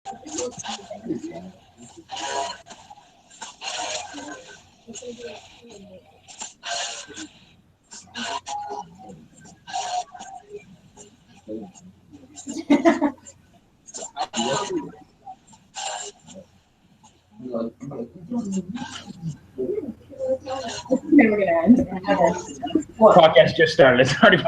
Never gonna end. Podcast just started. It's already.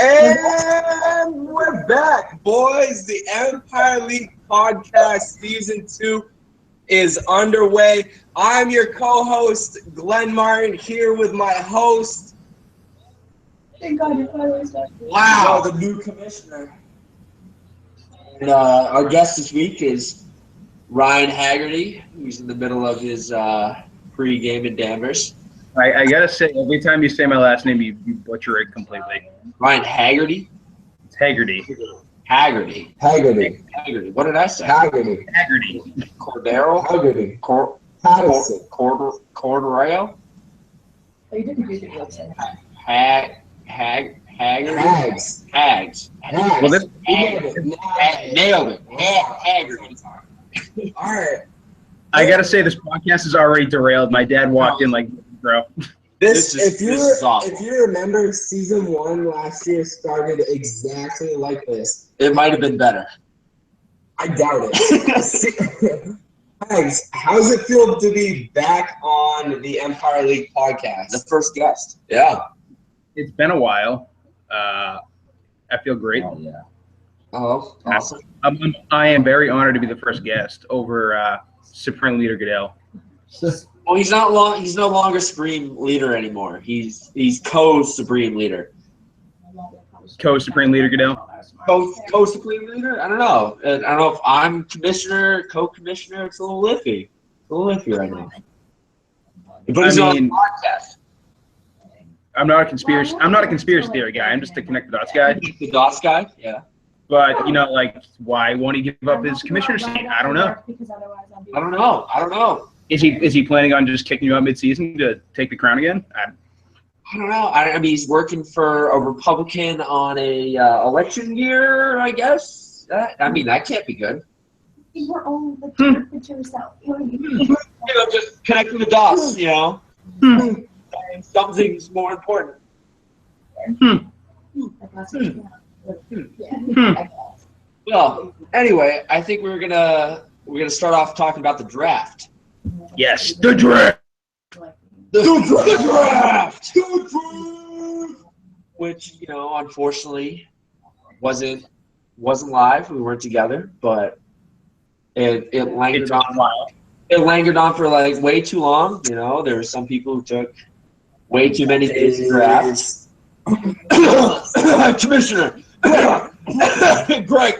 And we're back, boys. The Empire League Podcast Season 2 is underway. I'm your co-host, Glenn Martin, here with my host. Thank God you're finally starting. Wow. The new commissioner. And our guest this week is Ryan Haggerty, who's in the middle of his pre-game endeavors. I gotta say, every time you say my last name, you butcher it completely. Ryan Haggerty? It's Haggerty. Haggerty. Haggerty. Haggerty. What did I say? Haggerty. Haggerty. Cordero? Haggerty. Cordero? Oh, you didn't do the website. Haggerty? Hags. Well, this, Nailed it. Haggerty. All right. I gotta say, this podcast is already derailed. My dad walked in like, bro. If you awful. remember, Season 1 last year started exactly like this. It might have been better. I doubt it. Hags, how's it feel to be back on the Empire League Podcast? The first guest. Yeah. It's been a while. I feel great. Oh, yeah. Oh, awesome. I am very honored to be the first guest over Supreme Leader Goodell. Well, he's no longer Supreme Leader anymore. He's co-Supreme Leader. Co-Supreme Leader Goodell. Co-Supreme Leader? I don't know. I don't know if I'm commissioner, co-commissioner. It's a little iffy. Right now. But he's on the podcast. I'm not a conspiracy theory guy. I'm just a connect the dots guy. The dots guy? Yeah. But why won't he give up his commissioner seat? I don't know. I don't know. Is he planning on just kicking you out mid-season to take the crown again? I don't know. I mean, he's working for a Republican on a election year, I guess. That can't be good. We're all the yourself. Just connecting the dots, And something's more important. Well, anyway, I think we're gonna start off talking about the draft. Yes, the draft. The draft. Which unfortunately wasn't live. We weren't together, but it lingered on. It lingered on for like way too long. There were some people who took way too many days to draft. Commissioner. Greg.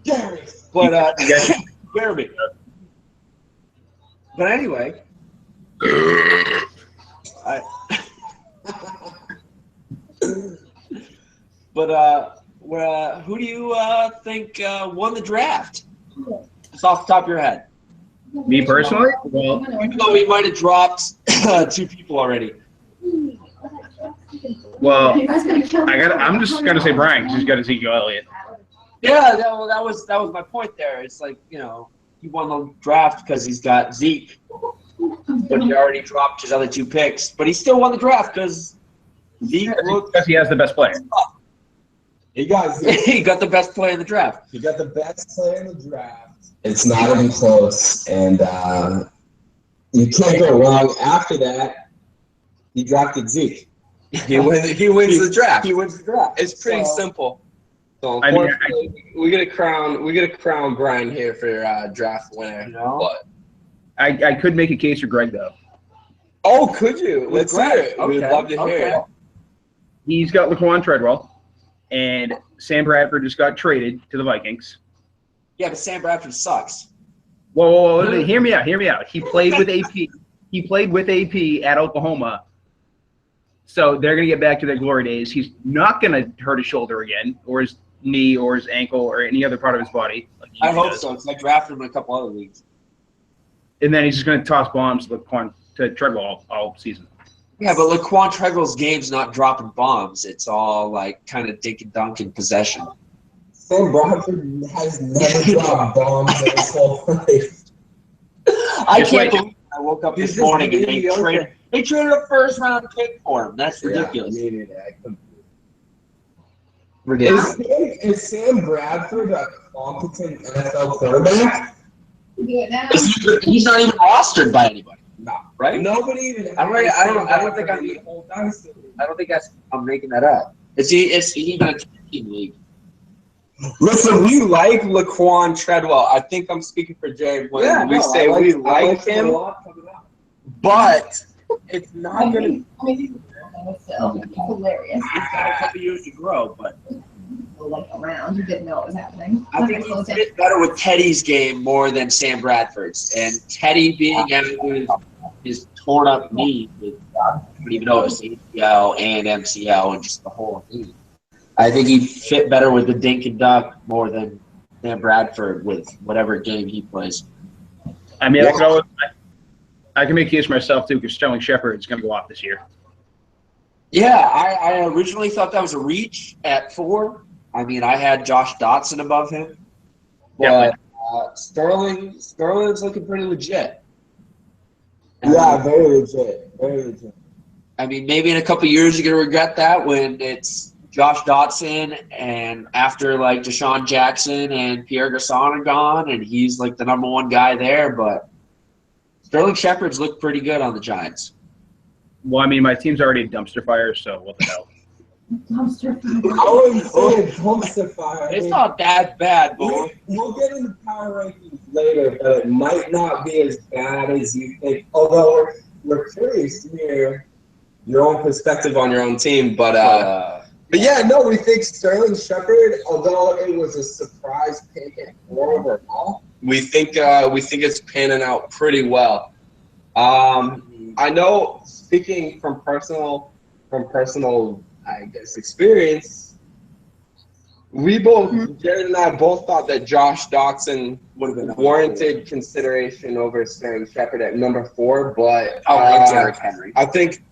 Gary. But Jeremy. But anyway. Who do you think won the draft? Just off the top of your head. Me personally? Well, even though we might have dropped two people already. Well, I'm just gonna say Brian because he's got Ezekiel Elliott. Yeah, that was my point there. It's like he won the draft because he's got Zeke, but he already dropped his other two picks. But he still won the draft because Zeke because he has the best player. He got the best player in the draft. He got the best player in the draft. It's not even close, and you can't go wrong. After that, he drafted Zeke. He wins the draft. He wins the draft. It's pretty simple. So we get a crown Brian here for your draft winner. But I could make a case for Greg though. Oh, could you? Let's hear it. Okay. We'd love to hear it. He's got Laquan Treadwell, and Sam Bradford just got traded to the Vikings. Yeah, but Sam Bradford sucks. Whoa, hear me out. He played with AP. He played with AP at Oklahoma. So they're going to get back to their glory days. He's not going to hurt his shoulder again or his knee or his ankle or any other part of his body. Like I hope so, because I drafted him in a couple other leagues. And then he's just going to toss bombs to Treadwell all season. Yeah, but Laquan Treadwell's game's not dropping bombs. It's all like kind of dink and dunk in possession. Sam Bradford has never dropped bombs in his whole life. I can't believe I woke up this morning and they traded a first-round pick for him. That's ridiculous. Ridiculous. Is Sam Bradford a competent NFL quarterback? He's not even rostered by anybody. No. Right? Nobody even. I don't think I'm making that up. Is he even a team league? Listen, we like Laquan Treadwell. I think I'm speaking for Jay when we say we like him, but it's not going to. I mean, it's hilarious. He's got a couple years to grow, but Like around, you didn't know what was happening. I think he fit better with Teddy's game more than Sam Bradford's. And Teddy being out with his torn up knee, I don't even know it was ACL and MCL and just the whole thing. I think he'd fit better with the dink and duck more than Sam Bradford with whatever game he plays. I mean, I can make a case for myself, too, because Sterling Shepard's going to go off this year. Yeah, I originally thought that was a reach at 4. I mean, I had Josh Dotson above him. But Sterling's looking pretty legit. Yeah, very legit. Very legit. I mean, maybe in a couple of years you're going to regret that when it's Josh Dotson and after, like, Deshaun Jackson and Pierre Garçon are gone and he's, like, the number 1 guy there. But Sterling Shepard's looked pretty good on the Giants. Well, I mean, my team's already a dumpster fire, so what the hell? Dumpster fire. I wouldn't say dumpster fire. It's not that bad, but We'll get into power rankings later, but it might not be as bad as you think. Although we're curious to hear your own perspective on your own team. But yeah, no, we think Sterling Shepard, although it was a surprise pick at 4 overall, we think it's panning out pretty well. I know, speaking from personal, I guess, experience, Jared and I both thought that Josh Dotson would have been warranted consideration over Sterling Shepard at number 4, but Derrick Henry. I think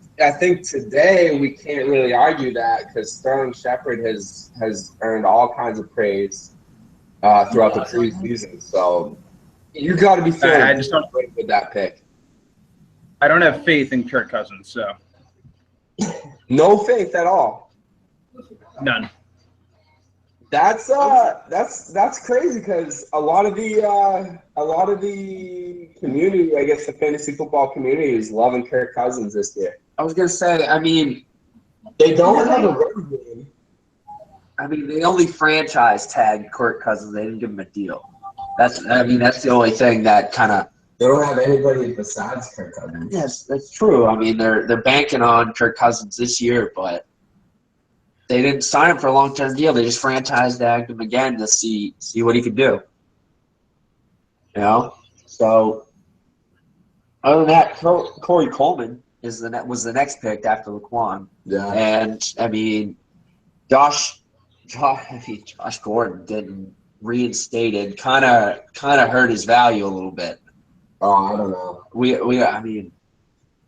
today we can't really argue that because Sterling Shepard has earned all kinds of praise throughout the preseason. So you got to be fair. I just don't with that pick. I don't have faith in Kirk Cousins, so No faith at all. none. That's crazy because a lot of the community, I guess the fantasy football community, is loving Kirk Cousins this year. I was going to say, I mean, They don't have a run game. I mean, they only franchise tagged Kirk Cousins. They didn't give him a deal. That's the only thing that kind of. They don't have anybody besides Kirk Cousins. Yes, that's true. I mean, they're banking on Kirk Cousins this year, but they didn't sign him for a long-term deal. They just franchise tagged him again to see what he could do. You know, so other than that, Corey Coleman was the next pick after Laquan. Yeah. And I mean, Josh Gordon getting reinstated kind of hurt his value a little bit. Oh, I don't know.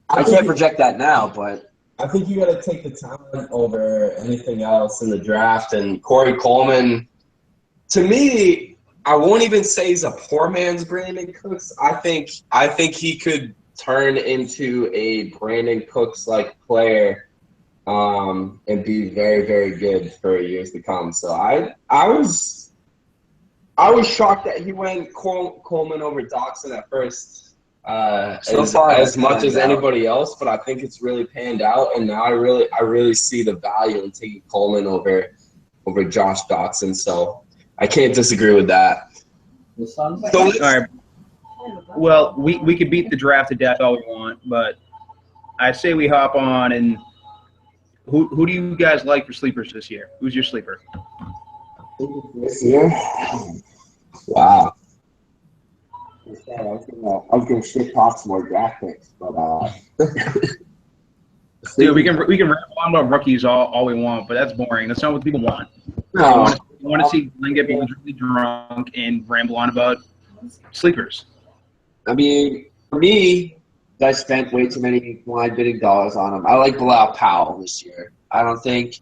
I can't project that now, but I think you got to take the talent over anything else in the draft. And Corey Coleman, to me, I won't even say he's a poor man's Brandon Cooks. I think he could turn into a Brandon Cooks-like player and be very, very good for years to come. So I was shocked that he went Coleman over Dotson at first. As much as anybody else, but I think it's really panned out, and now I really see the value in taking Coleman over Josh Dotson. So I can't disagree with that. All right. Well, we could beat the draft to death all we want, but I say we hop on and who do you guys like for sleepers this year? Who's your sleeper? This year? Wow. I was going to shit talk some more draft picks, but Dude, we can ramble on about rookies all we want, but that's boring. That's not what people want. no, want to see Glenn get really drunk and ramble on about sleepers. I mean, for me, I spent way too many blind bidding dollars on him. I like Bilal Powell this year. I don't think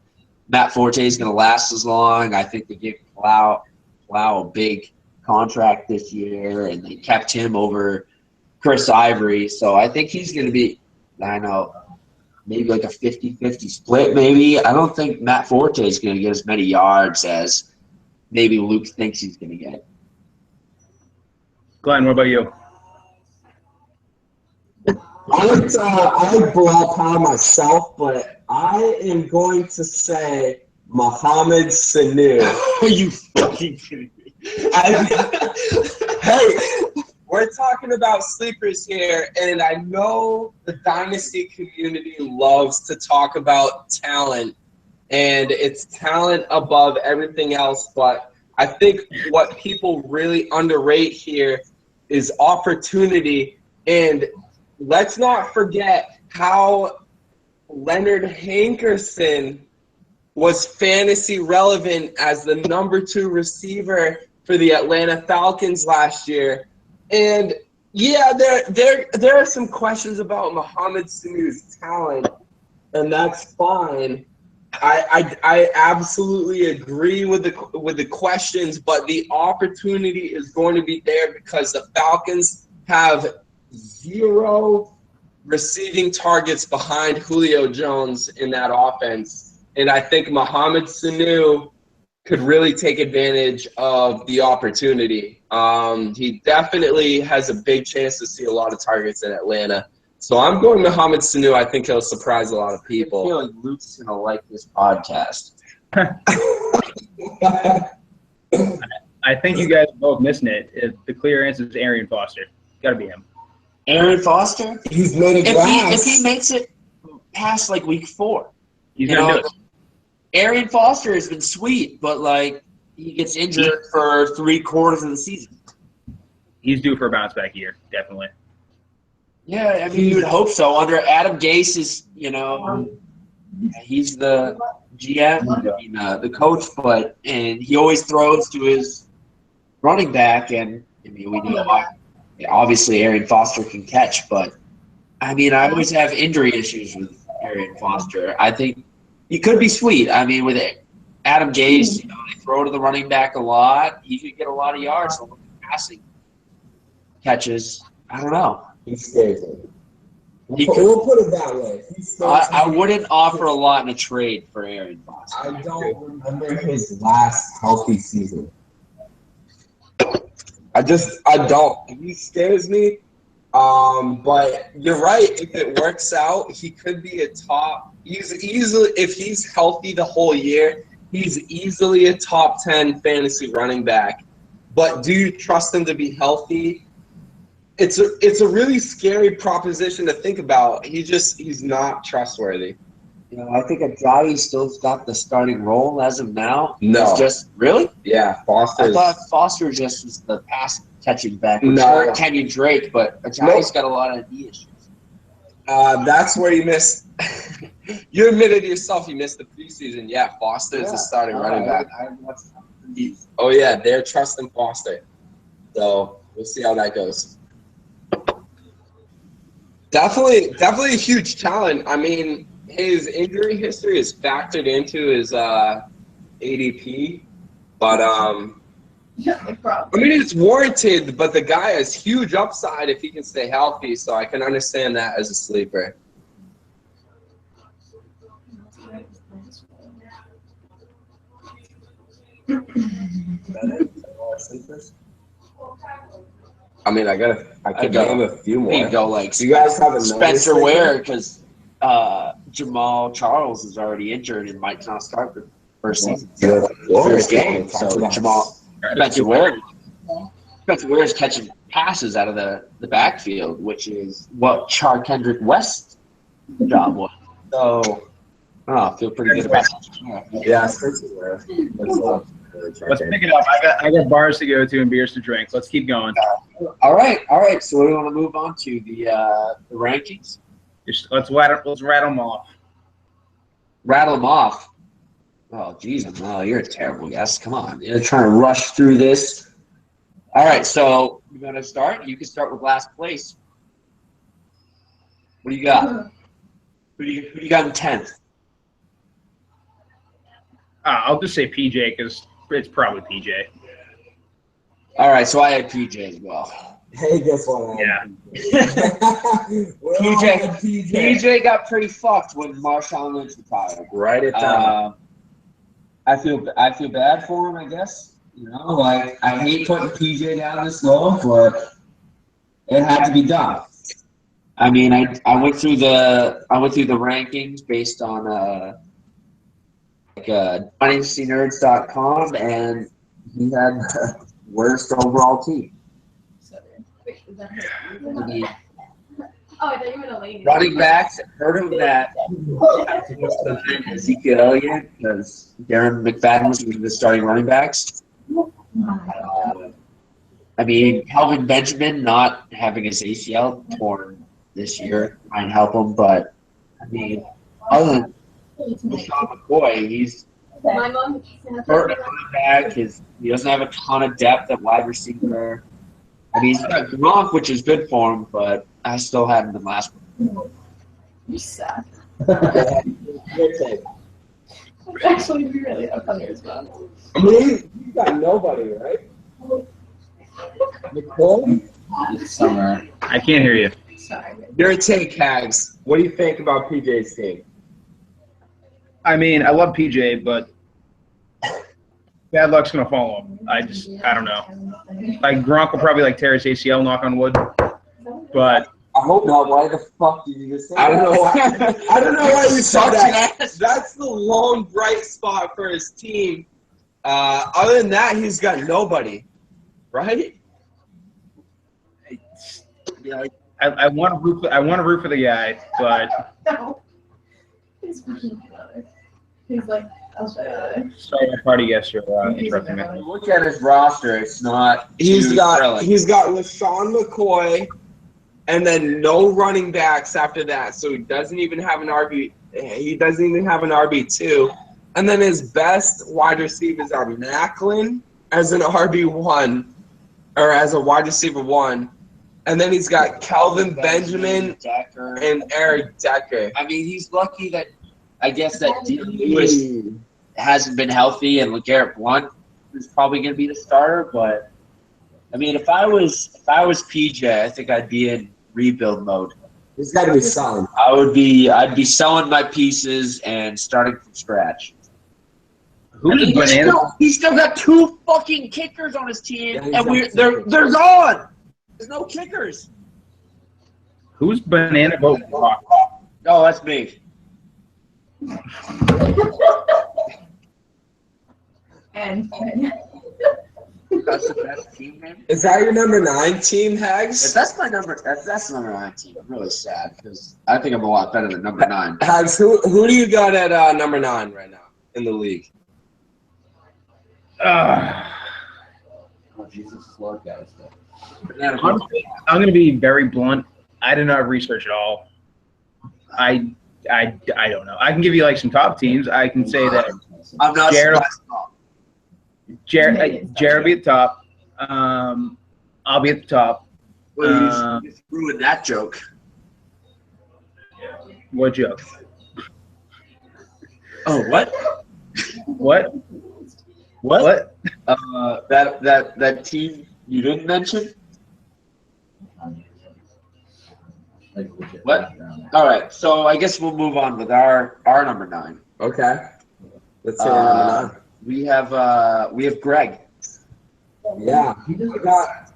Matt Forte is going to last as long. I think they gave Bilal a big contract this year, and they kept him over Chris Ivory. So I think he's going to be, I know, maybe like a 50-50 split maybe. I don't think Matt Forte is going to get as many yards as maybe Luke thinks he's going to get. Glenn, what about you? I like Bilal Powell myself, but I am going to say Mohamed Sanu. Are you fucking kidding me? Hey, we're talking about sleepers here, and I know the Dynasty community loves to talk about talent, and it's talent above everything else, but I think what people really underrate here is opportunity, and let's not forget how Leonard Hankerson was fantasy relevant as the #2 receiver for the Atlanta Falcons last year. And yeah, there are some questions about Mohamed Sanu's talent, and that's fine. I absolutely agree with the questions, but the opportunity is going to be there because the Falcons have 0 receiving targets behind Julio Jones in that offense. And I think Mohamed Sanu could really take advantage of the opportunity. He definitely has a big chance to see a lot of targets in Atlanta. So I'm going Mohamed Sanu. I think he'll surprise a lot of people. I feel like Luke's going to like this podcast. I think you guys are both missing it. The clear answer is Arian Foster. Got to be him. Aaron Foster? He's made it If he makes it past like week 4. He's going to do it. Arian Foster has been sweet, but like he gets injured for 3/4 of the season. He's due for a bounce back year, definitely. Yeah, I mean you would hope so. Under Adam Gase is, he's the GM, the coach, and he always throws to his running back, and I mean we know obviously Arian Foster can catch, but I mean I always have injury issues with Arian Foster. I think he could be sweet. I mean, with Adam Gase, they throw to the running back a lot. He could get a lot of yards on passing catches. I don't know. He scares me. We'll put it that way. I wouldn't offer a lot in a trade for Arian Foster. I don't remember his last healthy season. I don't. He scares me. But you're right. If it works out, he could be a top. He's easily, if he's healthy the whole year, he's easily a top 10 fantasy running back. But do you trust him to be healthy? It's a really scary proposition to think about. He's not trustworthy. I think Ajayi still's got the starting role as of now. No. It's just really? Yeah, Foster. I thought Foster just was the pass catching back. No. Kenyon Drake, but Ajayi's got a lot of knee issues. That's where you missed. You admitted yourself you missed the preseason. Yeah, Foster is the starting running back. Oh yeah, they're trusting Foster. So we'll see how that goes. Definitely a huge talent. I mean, his injury history is factored into his ADP, but I mean it's warranted. But the guy has huge upside if he can stay healthy. So I can understand that as a sleeper. I mean, I could name a few more. You go like you guys have Spencer Ware because Jamal Charles is already injured and might not start the first season. First game. So Spencer Ware is catching passes out of the backfield, which is what Kendrick West's job was. So I feel pretty good about it. Yeah, Spencer Ware. Let's pick it up. I got bars to go to and beers to drink. Let's keep going. All right. So we want to move on to the rankings. Let's rattle them off. Rattle them off. Oh, Jesus. Oh, you're a terrible guest. Come on. You're trying to rush through this. All right, so you want to start? You can start with last place. What do you got? Who do you got in 10th? I'll just say PJ because it's probably PJ. All right, so I had PJ as well. Hey, guess what? Yeah. PJ got pretty fucked when Marshawn Lynch retired. Write it down. I feel bad for him, I guess. You know, like I hate putting PJ down this low, but it had to be done. I mean, I went through the rankings based on DynastyNerds.com, and he had the worst overall team. I mean, I thought you were a lady. running backs, heard of that Ezekiel Elliott because Darren McFadden was the starting running backs. I mean, Calvin Benjamin not having his ACL torn this year might help him, but I mean, other than Sean McCoy, he's hurt at running back. He doesn't have a ton of depth at wide receiver. I mean, he's got Gronk, which is good for him, but I still had him in last one. You suck. Good take. Actually, we really have fun as well. I mean, you got nobody, right? Nicole? Summer. I can't hear you. Sorry. Your take, Hags. What do you think about PJ's team? I mean, I love PJ, but bad luck's gonna follow him. I don't know. Like Gronk will probably tear his ACL, knock on wood. But I hope not. Why the fuck did you just say I don't know. I don't know why you said that. Ass. That's the lone bright spot for his team. Other than that, he's got nobody, right? Yeah, I want to root. I want to root for the guy, but No. He's fucking brother. He's like, I'll show you. sorry, my party guests are interrupting me. look at his roster. It's not. He's too got thrilling. LaShawn McCoy, and then no running backs after that. So he doesn't even have an RB. He doesn't even have an RB2. And then his best wide receivers are Macklin as an RB1 or as a wide receiver 1. And then he's got Calvin Benjamin Decker. and Eric Decker. I mean, he's lucky that I guess that D. Lewis hasn't been healthy, and LeGarrette Blount is probably going to be the starter. But I mean, if I was PJ, I think I'd be in rebuild mode. He's got to be solid. I'd be selling my pieces and starting from scratch. Who's I mean, banana? he's still got 2 fucking kickers on his team, Yeah, he's and got they're gone. There's no kickers. Who's banana boat rock? Oh, that's me. And That's the best team name. Is that your number 9 team, Hags? If that's my number. That's the number 9 team. I'm really sad because I think I'm a lot better than number 9. Hags, who do you got at number 9 right now in the league? I'm Oh Jesus, slow guys. going to be very blunt. I did not research at all. I don't know. I can give you some top teams. I can say that I'm not Jared- surprised. Jared be at the top. I'll be at the top. Well, you just ruined that joke. What joke? Oh, what? What? What? That team you didn't mention? What? All right, so I guess we'll move on with our number 9. Okay. Let's hear number We have Greg. 9. Yeah. I got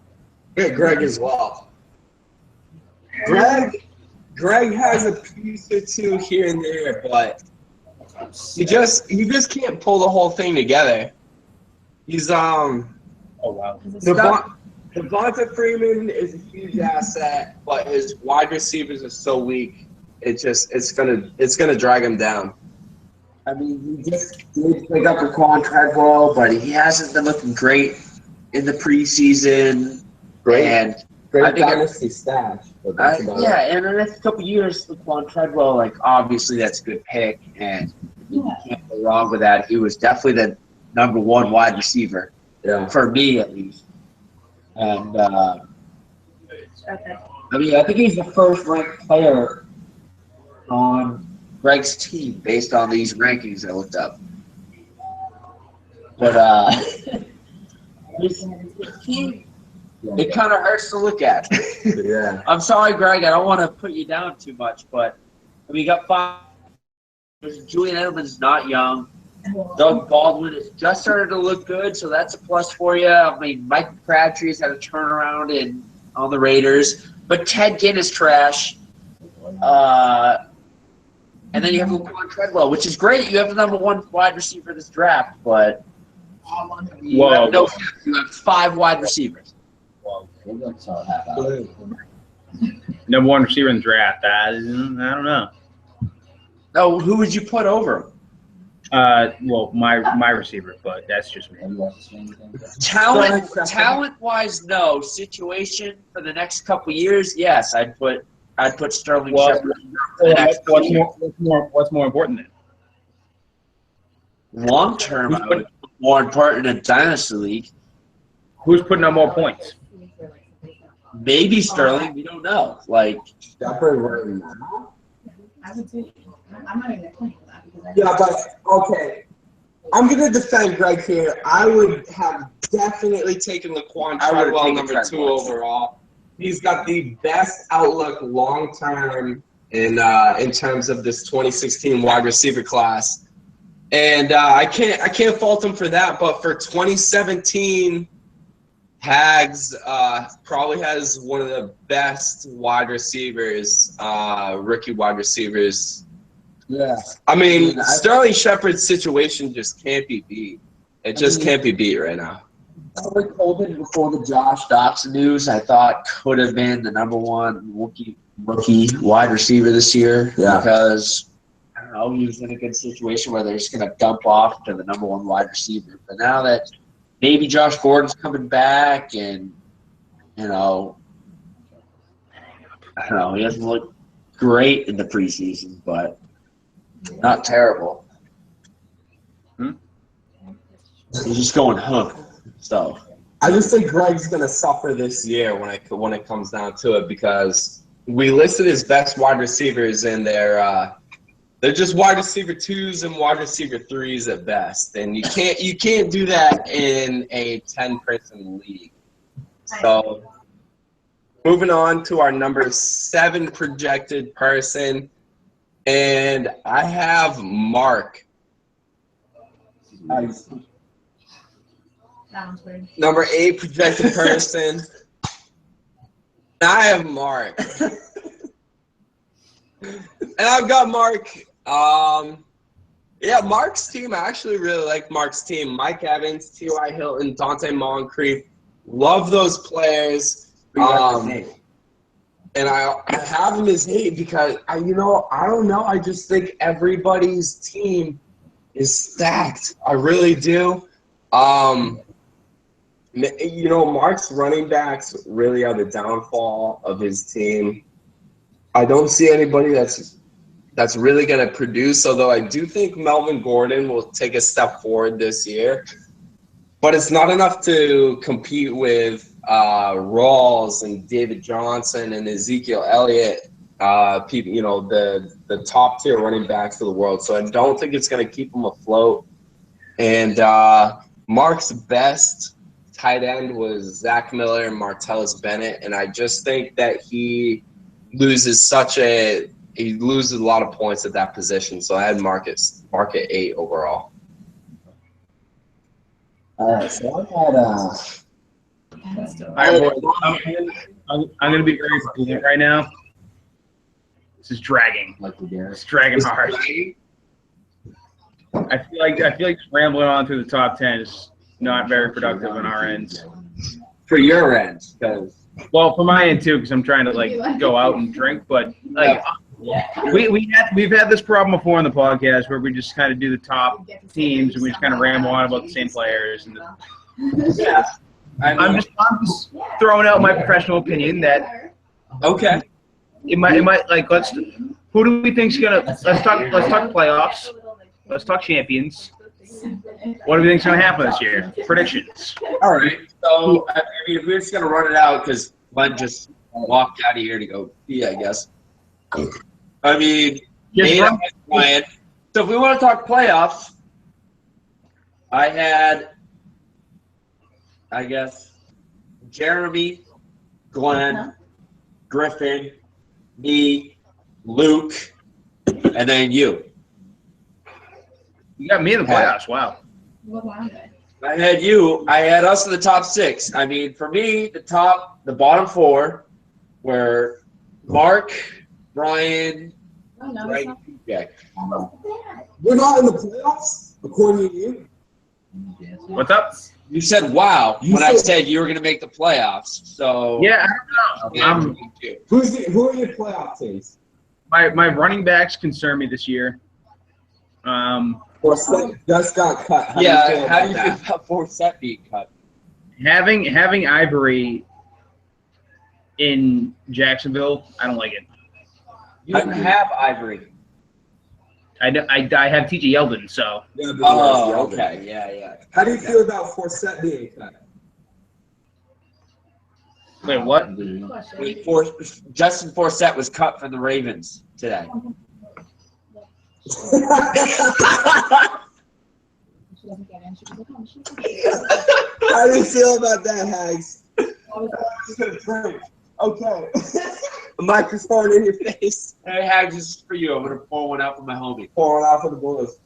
Greg as well. Greg has a piece or two here and there, but he just can't pull the whole thing together. He's Oh wow. Devonta Freeman is a huge asset, but his wide receivers are so weak. It's gonna drag him down. I mean, he just did pick up Raquan Treadwell, but he hasn't been looking great in the preseason. Great. And Great I think dynasty stash. But that's about it. and in the next couple of years, Raquan Treadwell, obviously that's a good pick, and You can't go wrong with that. He was definitely the number one wide receiver, for me at least. And I think he's the first ranked player on Greg's team based on these rankings I looked up. But his team, it kind of hurts to look at. Yeah. I'm sorry, Greg. I don't want to put you down too much, but you got 5. Julian Edelman's not young. Doug Baldwin has just started to look good, so that's a plus for you. I mean, Mike Crabtree's had a turnaround on the Raiders, but Ted Ginn is trash. And then you have Laquan Treadwell, which is great. You have the number one wide receiver in this draft, but you have 5 wide receivers. Number one receiver in the draft. I don't know. No, who would you put over? Well, my receiver, but that's just me. Talent-wise, no. Situation for the next couple years, yes. I'd put Sterling Shepard. What's more important then? Long term, I would put more important in a dynasty league. Who's putting up more points? Maybe Sterling. We don't know. I'm not even playing for that because Yeah, but okay. I'm gonna defend Greg here. I would have definitely taken Laquan Treadwell number 2 overall. He's got the best outlook long term in terms of this 2016 wide receiver class, and I can't fault him for that. But for 2017, Hags probably has one of the best wide receivers, rookie wide receivers. Yeah. I mean, Sterling Shepard's situation just can't be beat. It just can't be beat right now. Robert Colvin, before the Josh Doxson news, I thought could have been the number one rookie wide receiver this year because, I don't know, he was in a good situation where they're just going to dump off to the number one wide receiver. But now that maybe Josh Gordon's coming back and, I don't know, he hasn't looked great in the preseason, but not terrible. He's just going So I just think Greg's gonna suffer this year when it comes down to it because we listed his best wide receivers and they're just wide receiver 2s and wide receiver 3s at best, and you can't do that in a 10-person league. So moving on to our number 7 projected person, and I have Mark. that one's weird. Number 8 projected person. I have Mark. And I've got Mark. Mark's team. I actually really like Mark's team. Mike Evans, T.Y. Hilton, Dante Moncrief. Love those players. And I have him as 8 because, I don't know. I just think everybody's team is stacked. I really do. Mark's running backs really are the downfall of his team. I don't see anybody that's really going to produce, although I do think Melvin Gordon will take a step forward this year. But it's not enough to compete with Rawls and David Johnson and Ezekiel Elliott, people, the top tier running backs of the world. So I don't think it's going to keep them afloat. And Mark's best tight end was Zach Miller and Martellus Bennett, and I just think that he loses a lot of points at that position. So I had Mark at 8 overall. All right, so I had I'm going to be very blunt right now. This is dragging. It's dragging hard. I feel like just rambling on through the top 10 is not very productive on our ends. for your end, because for my end too, because I'm trying to go out and drink. But we've had this problem before on the podcast where we just kind of do the top teams and we just kind of ramble on about the same players. And I'm just throwing out my professional opinion that it might who do we think's gonna let's talk playoffs. let's talk champions. What do you think's going to happen this year? Predictions. All right. So, I mean, we're just going to run it out because Glenn just walked out of here to go pee, I guess. I mean, Just run. Ryan. So if we want to talk playoffs, I had, I guess, Jeremy, Glenn, Griffin, me, Luke, and then you. You got me in the playoffs. Wow. What am I? I had you. I had us in the top 6. I mean, for me, the bottom 4 were Mark, Brian, Oh, no, Greg, it's not Jack. bad. We're not in the playoffs, according to you. What's up? You said wow You when I said- said you were going to make the playoffs. So Yeah, I don't know. Who are your playoff teams? My running backs concern me this year. Forsett just got cut. How do you feel How about do you that? feel about Forsett being cut? Having Ivory in Jacksonville, I don't like it. You didn't have Ivory. I have TJ Yeldon, so Yeah, but Oh, yes, okay. Yeah. How do you feel about Forsett being cut? wait, what? Question. Justin Forsett was cut from the Ravens today. She doesn't get in. She was like, oh, she's How do you feel about that, Hags? like, Okay. A microphone in your face. Hey, Hags, this is for you. I'm going to pour one out for my homie. Pouring off of the Bulls.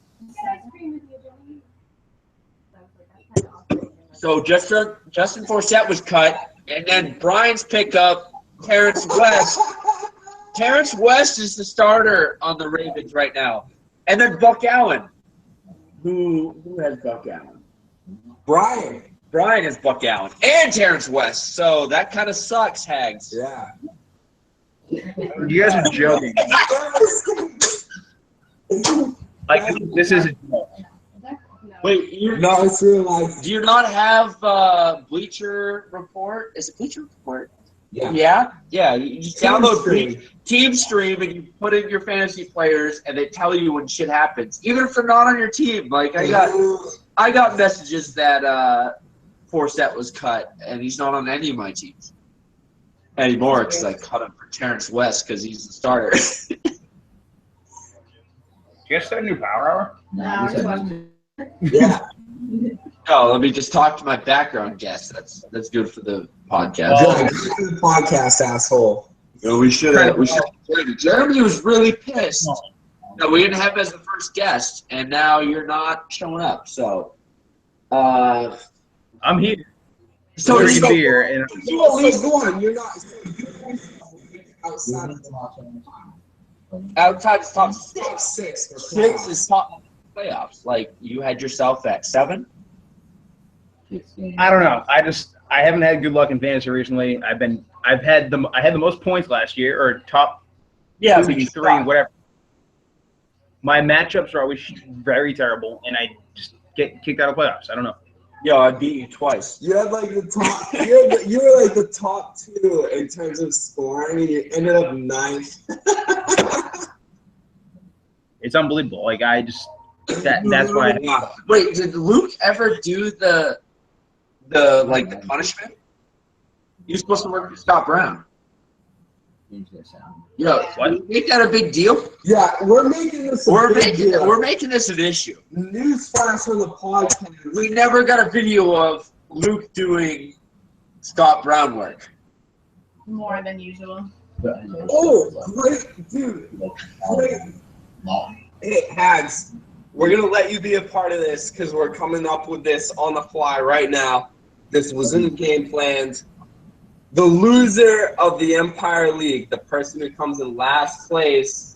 So Justin Forsett was cut, and then Brian's pickup, Terrence West. Terrence West is the starter on the Ravens right now. And then Buck Allen. Who has Buck Allen? Brian. Brian has Buck Allen and Terrence West. So that kind of sucks, Hags. Yeah. You guys are joking. Like this is Wait, you No, it's real life. do you not have Bleacher Report? Is it Bleacher Report? Yeah. Yeah. You just download Team Stream and you put in your fantasy players, and they tell you when shit happens, even if they're not on your team. Like I got messages that Forsett was cut, and he's not on any of my teams anymore because I cut him for Terrence West because he's the starter. you guys start a new power hour? no, we're just watching. Yeah. No, let me just talk to my background guest. That's good for the podcast. Oh. Good podcast, asshole. No, we should have. Jeremy was really pissed. No, we didn't have him as the first guest, and now you're not showing up. So, I'm here. so Drinking beer and You at least one. You're not outside of the outside the top top 6. For 6 is top playoffs. Like you had yourself at 7. I don't know. I haven't had good luck in fantasy recently. I had the most points last year, or top 2, 3, whatever. My matchups are always very terrible, and I just get kicked out of playoffs. I don't know. Yo, I beat you twice. You had like the top. You were like the top 2 in terms of scoring, and you ended up 9th. It's unbelievable. Like that's why. Wait, did Luke ever do the punishment? You're supposed to work with Scott Brown. Yo, What? make that a big deal? Yeah, we're making this. We're making this an issue. Newsflash from the podcast. We never got a video of Luke doing Scott Brown work. More than usual. Oh, great, dude. Great. Hey, Hags, we're going to let you be a part of this because we're coming up with this on the fly right now. This was in the game plans. The loser of the Empire League, the person who comes in last place,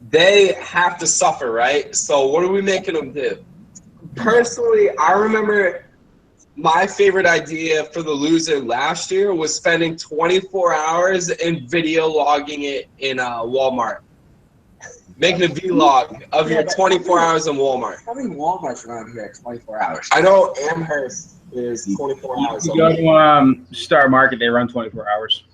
they have to suffer, right? So what are we making them do? Personally, I remember my favorite idea for the loser last year was spending 24 hours and video logging it in Walmart. Making a vlog of your 24 hours in Walmart. How many Walmarts around here at 24 hours? I know Amherst is 24 hours. You go to Star Market, they run 24 hours.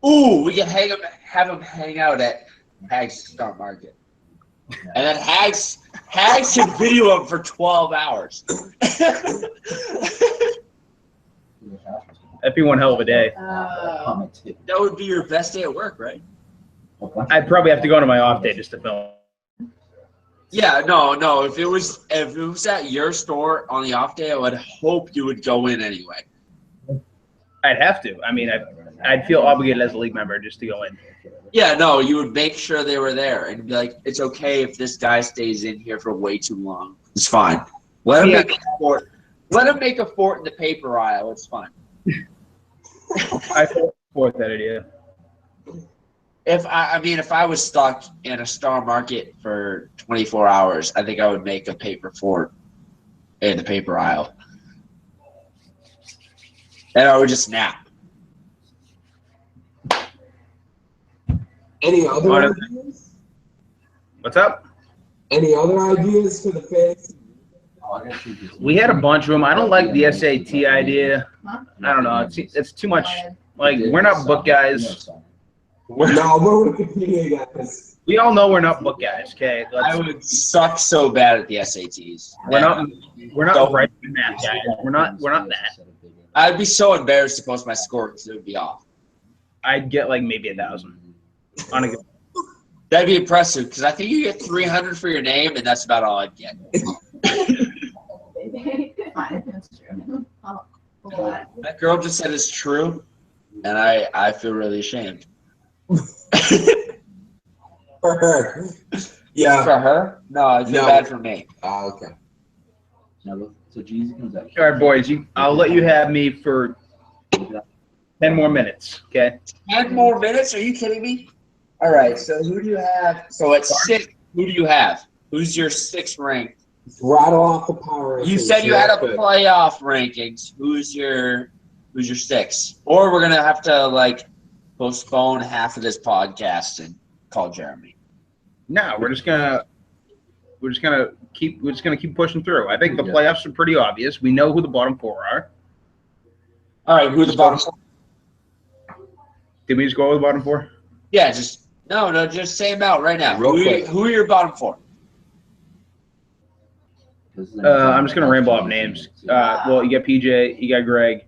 Ooh, we can have him hang out at Hags Star Market. And then Hags can video him for 12 hours. That'd be one hell of a day. That would be your best day at work, right? I'd probably have to go to my off day just to film. Yeah, no. If it was at your store on the off day, I would hope you would go in anyway. I'd have to. I mean, I'd feel obligated as a league member just to go in. Yeah, no, you would make sure they were there and be like, it's okay if this guy stays in here for way too long. It's fine. Let him make a fort. Let him make a fort in the paper aisle. It's fine. I support that idea. If I was stuck in a Star Market for 24 hours, I think I would make a paper fort in the paper aisle. And I would just nap. Any other ideas? What's up? Any other ideas for the fantasy? We had a bunch of them. I don't like the SAT idea. I don't know. It's too much. Like, we're not book guys. No, we're Wikipedia guys. We all know we're not book guys, okay? I would suck so bad at the SATs. We're not writing math guys. We're not that. I'd be so embarrassed to post my score because it would be off. I'd get like maybe 1,000 on a good. That'd be impressive because I think you get 300 for your name, and that's about all I'd get. That girl just said it's true, and I feel really ashamed. For her. Yeah. For her? No, I feel bad for me. Oh, okay. So Jesus comes out. All right, boys. I'll let you have me for 10 more minutes, okay? 10 more minutes? Are you kidding me? All right, so who do you have? So at 6, who do you have? Who's your 6th ranked? Rattle off the power. You said you had a playoff rankings. Who's your 6? Or we're gonna have to like postpone half of this podcast and call Jeremy. No, we're just gonna keep pushing through. I think the playoffs are pretty obvious. We know who the bottom 4 are. All right, who are the bottom 4? Did we just go with the bottom 4? Yeah, just just say them out right now. Real quick. Who are your bottom 4? I'm just gonna ramble off names. Well, you got PJ, you got Greg.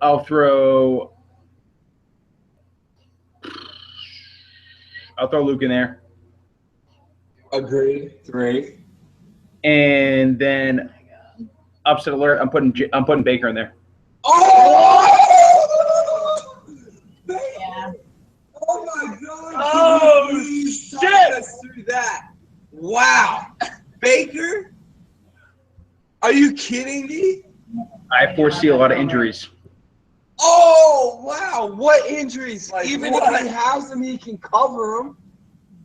I'll throw Luke in there. Agreed. 3. And then upset alert. I'm putting Baker in there. Oh! Yeah. Oh my God! Oh, shit! shit! Us through that. Wow, Baker? Are you kidding me? I foresee a lot of injuries. Oh wow! What injuries? Like Even what? if he has them, he can cover them.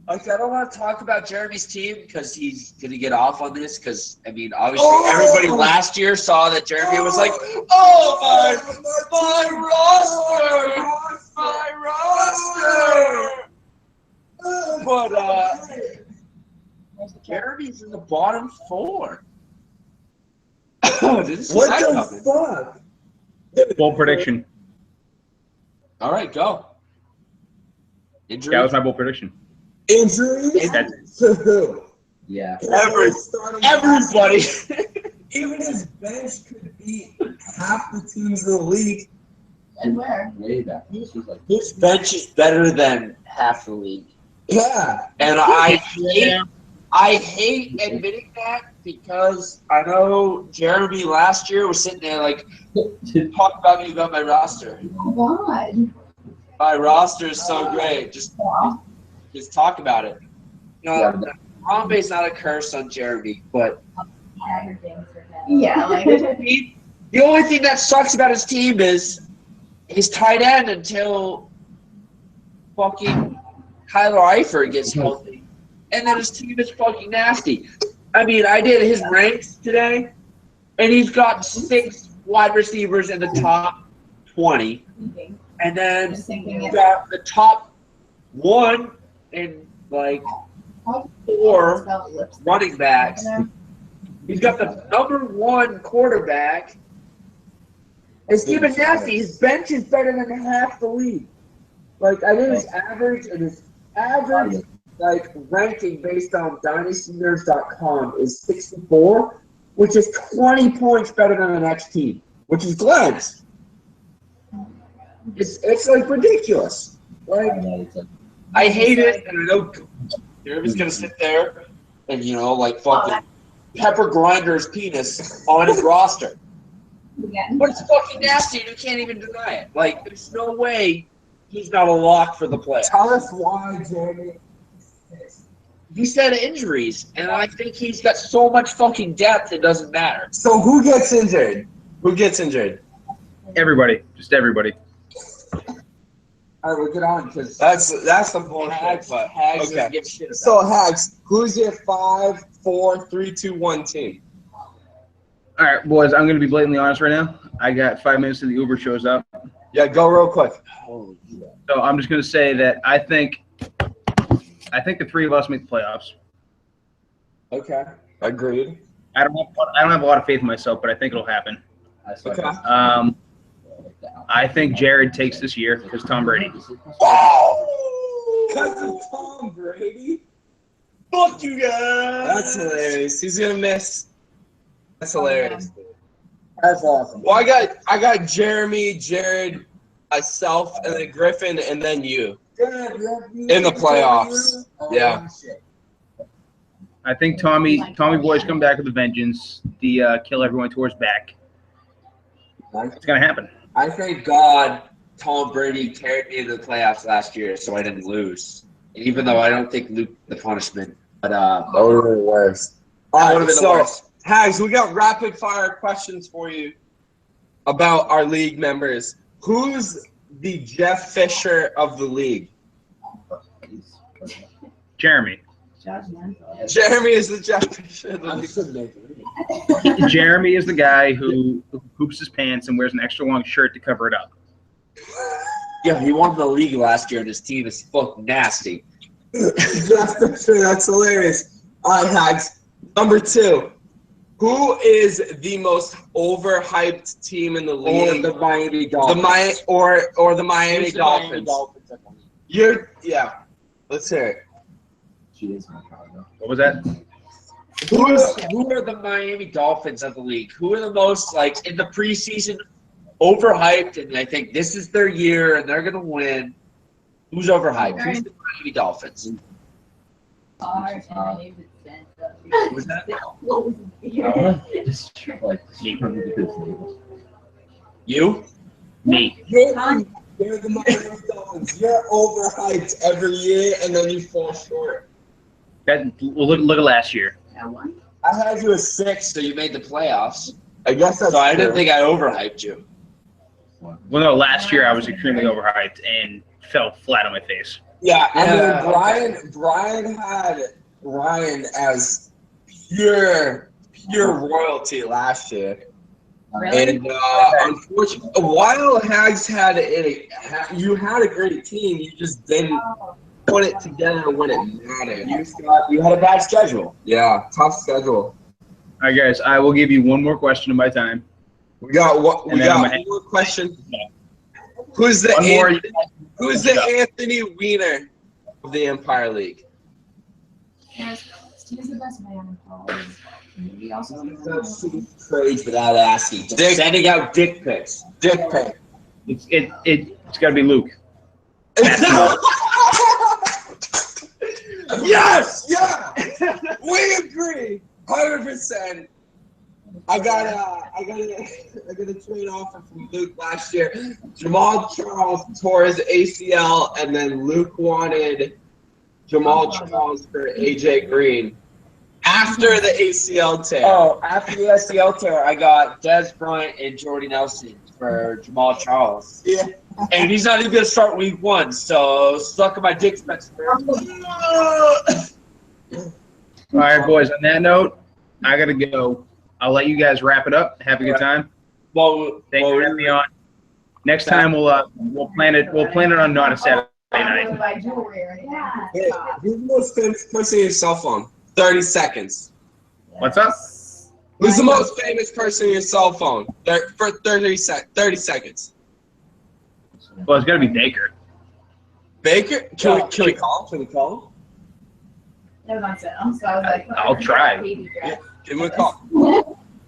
Like, I don't want to talk about Jeremy's team because he's going to get off on this because, I mean, obviously everybody last year saw that Jeremy was like, oh, my roster! But, Jeremy's in the bottom 4. What the fuck? Bold prediction. All right, go. Injury? That was my bold prediction. Injuries? To who? Yeah. Everybody. Even his bench could beat half the teams in the league. And where? Way back. This was like His bench is better than half the league. Yeah. And I hate admitting that because I know Jeremy last year was sitting there like, talk about me about my roster. God. My roster is so great. Just talk about it. You know, Harambe's not a curse on Jeremy, but Yeah, like the only thing that sucks about his team is his tight end until fucking Kyler Eifert gets healthy. And then his team is fucking nasty. I mean, I did his ranks today, and he's got 6 wide receivers in the top 20. And then he's got the top 1 and like 4 running backs. He's got the number 1 quarterback. His team is nasty. His bench is better than half the league. Like, I think his average and his average like ranking based on dynastynerds.com is 64, which is 20 points better than the next team, which is Glenn's. It's like ridiculous. Like, I hate it, and I know Jeremy's gonna sit there and like fucking pepper grinder his penis on his roster. But it's fucking nasty, and you can't even deny it. Like, there's no way he's not a lock for the playoffs. Tell us why, Jeremy. He said injuries, and I think he's got so much fucking depth it doesn't matter. So who gets injured? Who gets injured? Everybody, just everybody. All right, we'll get on because That's the bullshit. Hags Okay. doesn't give a shit about So Hags, who's your 5, 4, 3, 2, 1 team? All right, boys, I'm going to be blatantly honest right now. I got 5 minutes till the Uber shows up. Yeah, go real quick. Holy shit. So I'm just going to say that I think the three of us make the playoffs. Okay. Agreed. I don't have a lot of faith in myself, but I think it'll happen. Okay. I think Jared takes this year because Tom Brady. Because of Tom Brady? Fuck you guys. That's hilarious. He's gonna miss. That's hilarious. That's awesome. Well, I got Jeremy, Jared, myself, and then Griffin, and then you. In the playoffs. Yeah. I think Tommy boys come back with a vengeance. The kill everyone towards back. It's gonna happen. I thank God Tom Brady carried me into the playoffs last year, so I didn't lose. Even though I don't think Luke the punishment, but That would have been worse. that would have been the worst. Hags, we got rapid fire questions for you about our league members. Who's the Jeff Fisher of the league? Jeremy. Jeremy is the Jeff Fisher of the league. Jeremy is the guy who poops his pants and wears an extra long shirt to cover it up. Yeah, he won the league last year, and his team is fucking nasty. Jeff Fisher, that's hilarious. All right, Hags. Number 2. Who is the most overhyped team in the Or league? the Miami Dolphins. The Miami Who's the Dolphins. You're. Let's hear it. What was that? Who are the Miami Dolphins of the league? Who are the most, like, in the preseason, overhyped, and I think this is their year and they're going to win? Who's overhyped? Who's the Miami Dolphins? Who was that? You? Me. You're the Miami Dolphins. You're overhyped every year, and then you fall short. Look at last year. I had you as 6. So you made the playoffs. I guess that's So I true. didn't think I overhyped you. Well, no, last year I was extremely overhyped and fell flat on my face. Yeah, and then Brian had Ryan as pure royalty last year. Really? And unfortunately, while Hags had you had a great team, you just didn't put it together when it mattered. You had a bad schedule. Yeah, tough schedule. All right, guys, I will give you one more question of my time. We got one And then I'm more question. Who's the Anthony Weiner of the Empire League? Steve's the best man in college. He also Trades without asking. Just sending out dick pics. Dick pic. It's got to be Luke. Yes, yeah, we agree, 100%. I got a trade offer from Luke last year. Jamal Charles tore his ACL, and then Luke wanted Jamal Charles for AJ Green after the ACL tear. Oh, after the ACL tear, I got Des Bryant and Jordy Nelson for Jamal Charles. Yeah. And he's not even going to start week 1, so suck on my dick, Spencer. All right, boys, on that note, I got to go. I'll let you guys wrap it up. Have a good time. Well, Thanks for having me on. Next time we'll plan it on not a Saturday night. Who's the most famous person in your cell phone? 30 seconds. What's up? Who's the most famous person in your cell phone? For 30 seconds. Well, it's got to be Baker. Baker? Can we call him? It was on sale, so I was like, I'll try. Baby dress. Give him a call.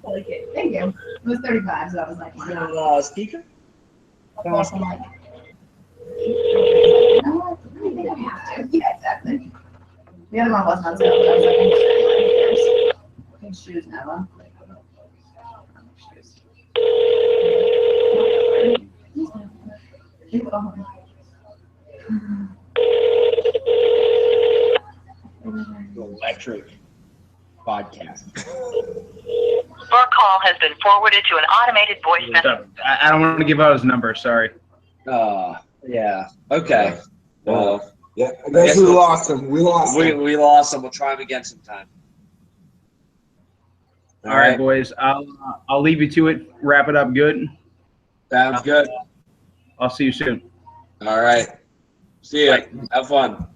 Like it. Thank you. It was 35, so I was like, why not? Speaker? I'm like, no, I think I have to. Yeah, exactly. The other one wasn't on sale, but I was like, I'm just gonna I think shoes now. Electric podcast. Your call has been forwarded to an automated voice message. I don't want to give out his number. Sorry. Yeah. Okay. Well, Yeah, I guess we lost him. We lost him. we lost him. We'll try him again sometime. All right, boys. I'll leave you to it. Wrap it up good. Sounds good. I'll see you soon. All right. See ya. Have fun.